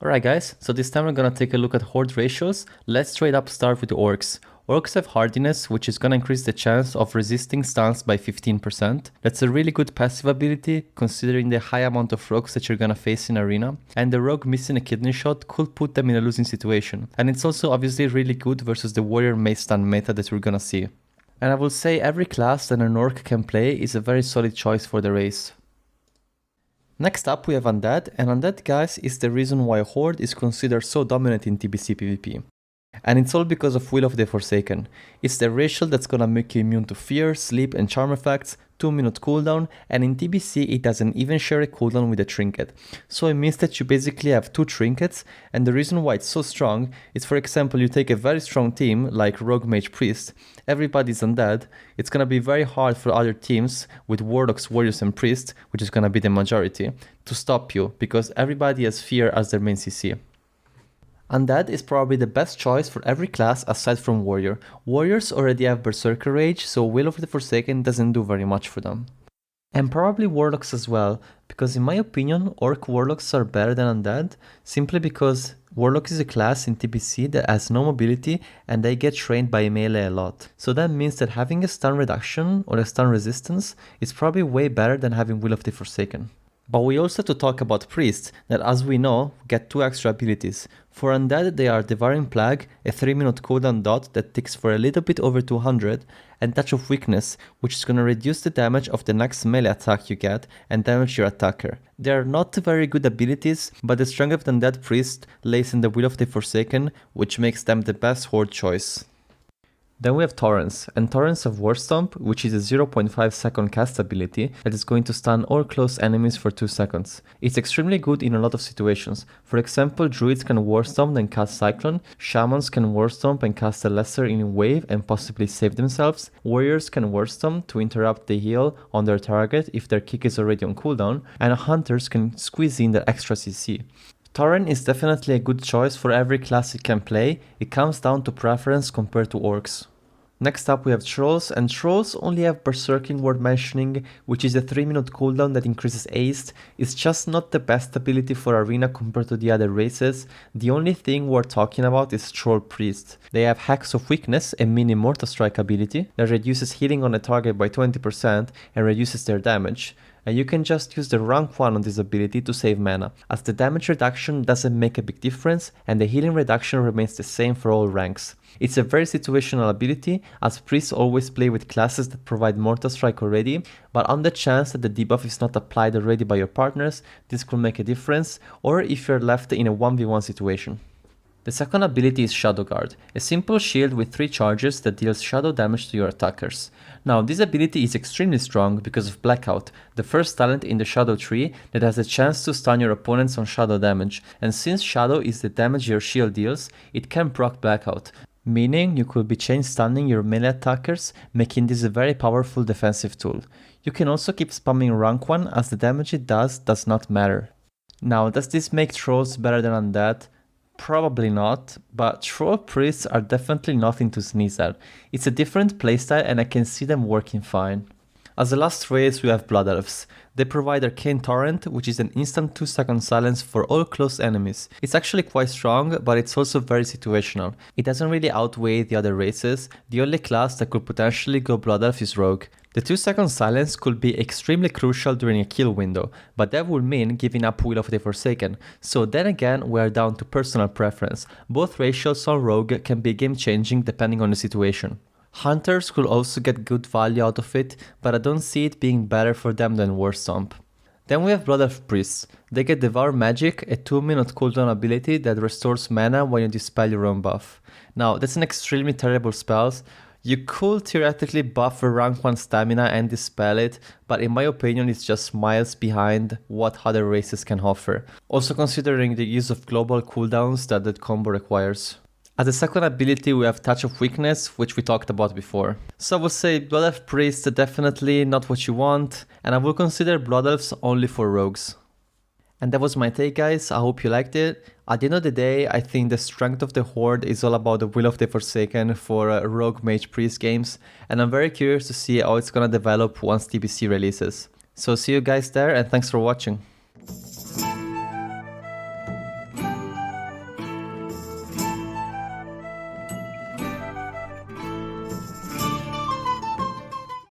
Alright guys, so this time we're gonna take a look at Horde ratios. Let's straight up start with the Orcs. Orcs have hardiness, which is gonna increase the chance of resisting stuns by 15%. That's a really good passive ability, considering the high amount of rogues that you're gonna face in arena. And the rogue missing a kidney shot could put them in a losing situation. And it's also obviously really good versus the warrior mace stun meta that we're gonna see. And I will say every class that an Orc can play is a very solid choice for the race. Next up we have Undead, and Undead guys is the reason why Horde is considered so dominant in TBC PvP. And it's all because of Will of the Forsaken. It's the racial that's gonna make you immune to fear, sleep and charm effects, 2-minute cooldown, and in TBC it doesn't even share a cooldown with a trinket. So it means that you basically have 2 trinkets, and the reason why it's so strong is, for example, you take a very strong team like Rogue Mage Priest, everybody's Undead, it's gonna be very hard for other teams with Warlocks, Warriors and Priests, which is gonna be the majority, to stop you, because everybody has fear as their main CC. Undead is probably the best choice for every class aside from Warrior. Warriors already have Berserker Rage, so Will of the Forsaken doesn't do very much for them. And probably Warlocks as well, because in my opinion, Orc Warlocks are better than Undead, simply because Warlock is a class in TBC that has no mobility and they get trained by melee a lot. So that means that having a stun reduction or a stun resistance is probably way better than having Will of the Forsaken. But we also have to talk about Priests, that as we know, get 2 extra abilities. For Undead they are Devouring Plague, a 3-minute cooldown dot that ticks for a little bit over 200, and Touch of Weakness, which is gonna reduce the damage of the next melee attack you get and damage your attacker. They are not very good abilities, but the strength of the Undead Priest lays in the Will of the Forsaken, which makes them the best Horde choice. Then we have Taurens, and Taurens have War Stomp, which is a 0.5 second cast ability that is going to stun all close enemies for 2 seconds. It's extremely good in a lot of situations. For example, Druids can War Stomp and cast Cyclone, Shamans can War Stomp and cast a lesser in wave and possibly save themselves, Warriors can War Stomp to interrupt the heal on their target if their kick is already on cooldown, and Hunters can squeeze in their extra CC. Tauren is definitely a good choice for every class it can play, it comes down to preference compared to Orcs. Next up we have Trolls, and Trolls only have Berserking worth mentioning, which is a 3-minute cooldown that increases haste. It's just not the best ability for Arena compared to the other races. The only thing we're talking about is Troll Priest. They have Hacks of Weakness, a mini Mortal Strike ability that reduces healing on a target by 20% and reduces their damage. And you can just use the rank 1 on this ability to save mana, as the damage reduction doesn't make a big difference and the healing reduction remains the same for all ranks. It's a very situational ability, as priests always play with classes that provide Mortal Strike already, but on the chance that the debuff is not applied already by your partners, this could make a difference, or if you're left in a 1v1 situation. The second ability is Shadow Guard, a simple shield with 3 charges that deals shadow damage to your attackers. Now this ability is extremely strong because of Blackout, the first talent in the Shadow tree that has a chance to stun your opponents on shadow damage, and since Shadow is the damage your shield deals, it can proc Blackout, meaning you could be chain stunning your melee attackers, making this a very powerful defensive tool. You can also keep spamming rank 1 as the damage it does not matter. Now does this make Trolls better than Undead? Probably not, but Troll Priests are definitely nothing to sneeze at. It's a different playstyle and I can see them working fine. As the last race we have Blood Elves. They provide Arcane Torrent, which is an instant 2-second silence for all close enemies. It's actually quite strong, but it's also very situational. It doesn't really outweigh the other races. The only class that could potentially go Blood Elf is Rogue. The 2-second silence could be extremely crucial during a kill window, but that would mean giving up Will of the Forsaken. So then again, we are down to personal preference. Both ratios on Rogue can be game changing depending on the situation. Hunters could also get good value out of it, but I don't see it being better for them than War Stomp. Then we have Blood Elf Priests. They get Devour Magic, a 2-minute cooldown ability that restores mana when you dispel your own buff. Now that's an extremely terrible spell. You could theoretically buff a rank 1 stamina and dispel it, but in my opinion it's just miles behind what other races can offer. Also considering the use of global cooldowns that combo requires. As a second ability we have Touch of Weakness, which we talked about before. So I would say Blood Elf Priest definitely not what you want, and I will consider Blood Elves only for rogues. And that was my take guys, I hope you liked it. At the end of the day, I think the strength of the Horde is all about the Will of the Forsaken for Rogue Mage Priest games, and I'm very curious to see how it's gonna develop once TBC releases. So see you guys there and thanks for watching.